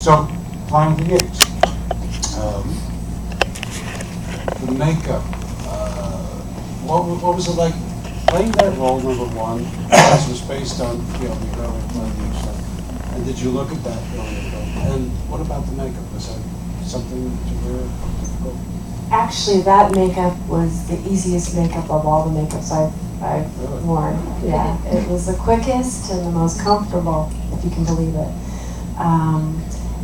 So, playing the gigs. The makeup. What was it like playing that role, number one, as was based on, the earlier playing stuff? And did you look at that earlier? And what about the makeup? Was that something that you were difficult? Actually, that makeup was the easiest makeup of all the makeups I've Really? worn. Yeah, it was the quickest and the most comfortable, if you can believe it.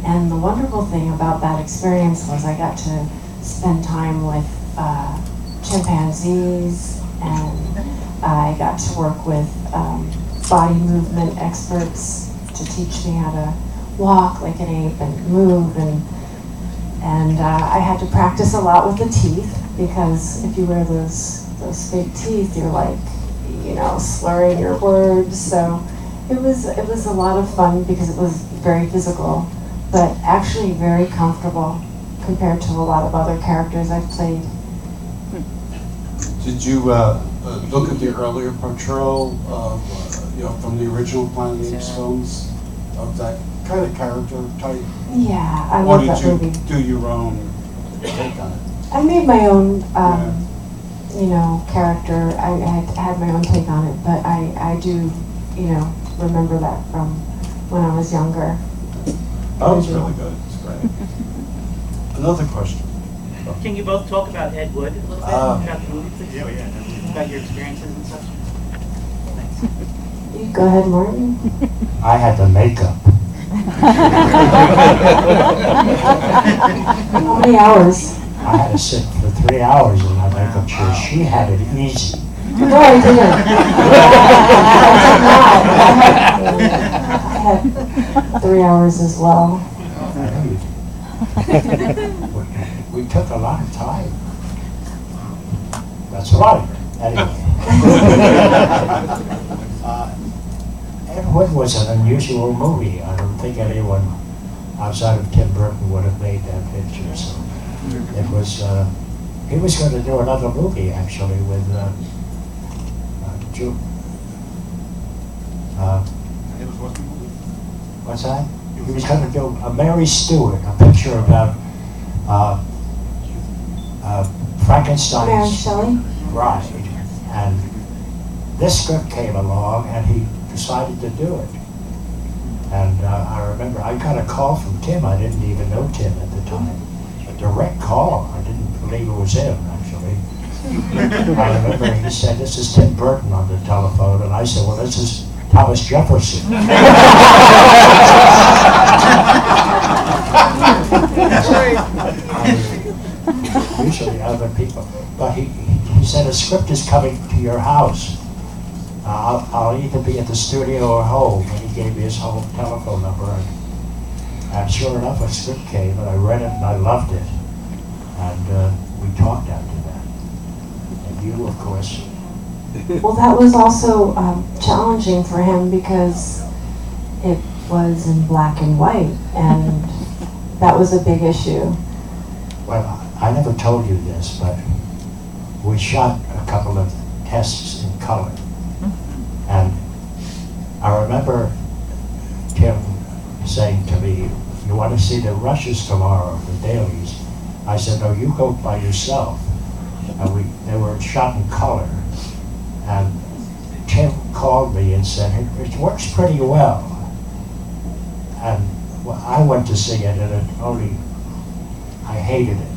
And the wonderful thing about that experience was I got to spend time with chimpanzees, and I got to work with body movement experts to teach me how to walk like an ape and move, and I had to practice a lot with the teeth, because if you wear those fake teeth, you're like, slurring your words. So it was a lot of fun because it was very physical, but actually very comfortable compared to a lot of other characters I've played. Did you look at the earlier portrayal of, from the original Planet of the Apes films, of that kind of character type? Yeah, I Or love that movie. did you do your own take on it? I made my own, character. I had my own take on it, but I do, remember that from when I was younger. Oh, it's really good. It's great. Another question. Can you both talk about Ed Wood a little bit? About the movie, please? Yeah. About your experiences and such? Thanks. You go ahead, Martin. I had the makeup. How many hours? I had to sit for 3 hours in my makeup chair. She had it easy. No, I didn't. I had 3 hours as well. We took a lot of time. That's right. Anyway. Ed Wood was an unusual movie. I don't think anyone outside of Tim Burton would have made that picture. So it was, he was going to do another movie actually with what's that? He was going to do a Mary Stuart, a picture about Frankenstein's. Mary Shelley? Right. And this script came along and he decided to do it. And I remember I got a call from Tim. I didn't even know Tim at the time. A direct call. I didn't believe it was him, actually. I remember he said, "This is Tim Burton," on the telephone. And I said, "Well, this is Thomas Jefferson." Usually other people. But he said, "A script is coming to your house. I'll either be at the studio or home." And he gave me his home telephone number. And sure enough, a script came, and I read it, and I loved it. And we talked after that. And you, of course. Well, that was also challenging for him because it was in black and white, and that was a big issue. Well, I never told you this, but we shot a couple of tests in color. And I remember Tim saying to me, "You want to see the rushes tomorrow, the dailies?" I said, "No, you go by yourself." And they were shot in color. And Tim called me and said, "It works pretty well." And I went to see it, and I hated it.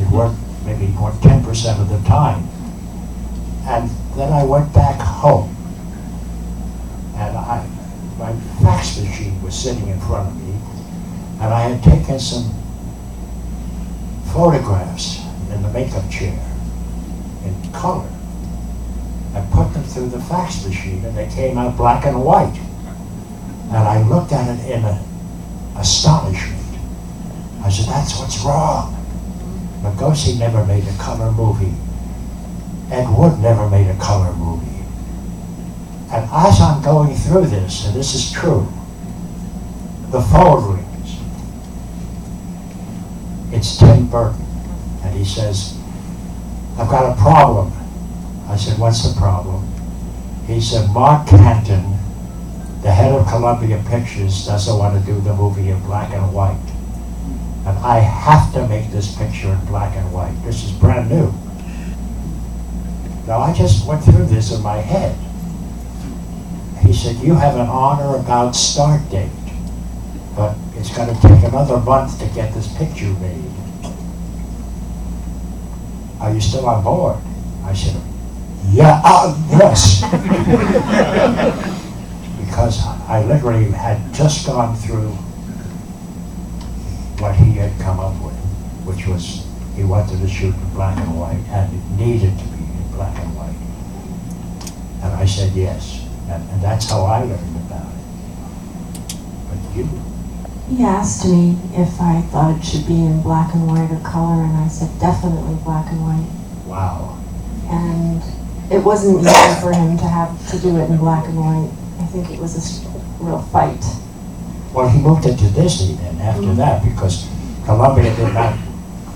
It worked maybe 10% of the time. And then I went back home, and my fax machine was sitting in front of me, and I had taken some photographs in the makeup chair in color. I put them through the fax machine, and they came out black and white. And I looked at it in astonishment. I said, "That's what's wrong." Lugosi never made a color movie. Ed Wood never made a color movie. And as I'm going through this, and this is true, the phone rings. It's Tim Burton. And he says, "I've got a problem." I said, "What's the problem?" He said, "Mark Canton the head of Columbia Pictures doesn't want to do the movie in black and white. And I have to make this picture in black and white. This is brand new. Now, I just went through this in my head. He said, you have an honor about start date, but it's going to take another month to get this picture made. Are you still on board? I said, yeah, yes. Because I literally had just gone through what he had come up with, which was he wanted to shoot in black and white, and it needed to be in black and white. And I said yes, and that's how I learned about it. But you? He asked me if I thought it should be in black and white or color, and I said definitely black and white. Wow. And it wasn't easy for him to have to do it in black and white. I think it was a real fight. Well, he moved it to Disney then after that, because Columbia did not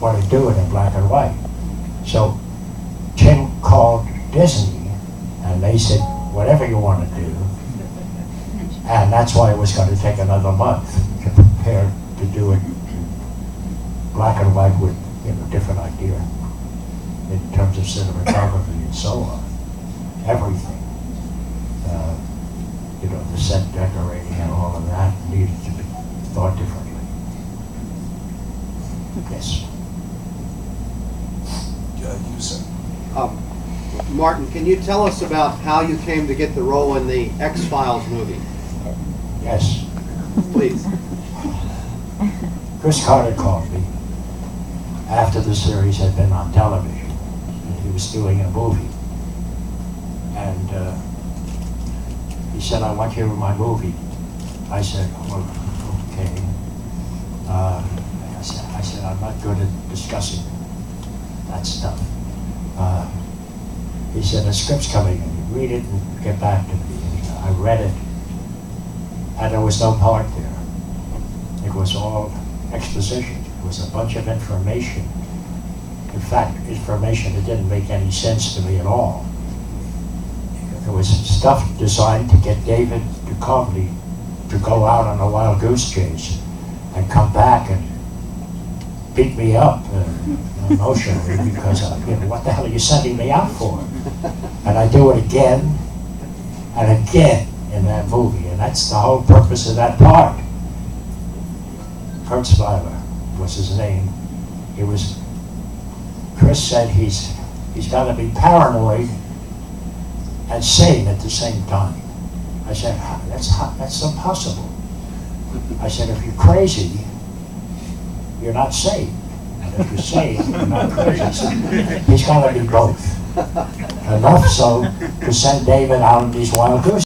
want to do it in black and white. So Tim called Disney and they said, whatever you want to do. And that's why it was going to take another month to prepare to do it black and white with, different idea in terms of cinematography and so on. Everything. The set decorating and all of that needed to be thought differently. Yes. You said. Martin, can you tell us about how you came to get the role in the X-Files movie? Yes. Please. Chris Carter called me after the series had been on television, and he was doing a movie. And he said, I want you in my movie. I said, well, okay. I said, I'm not good at discussing that stuff. He said, the script's coming, and you read it and get back to me. And I read it, and there was no part there. It was all exposition. It was a bunch of information. In fact, information that didn't make any sense to me at all. There was stuff designed to get David Duchovny to go out on a wild goose chase and come back and beat me up emotionally because what the hell are you sending me out for? And I do it again and again in that movie, and that's the whole purpose of that part. Kurt Smiler was his name. Chris said he's got to be paranoid and sane at the same time. I said, that's impossible. I said, if you're crazy, you're not sane. And if you're sane, you're not crazy. He's got to be both. Enough so to send David out on these wild goose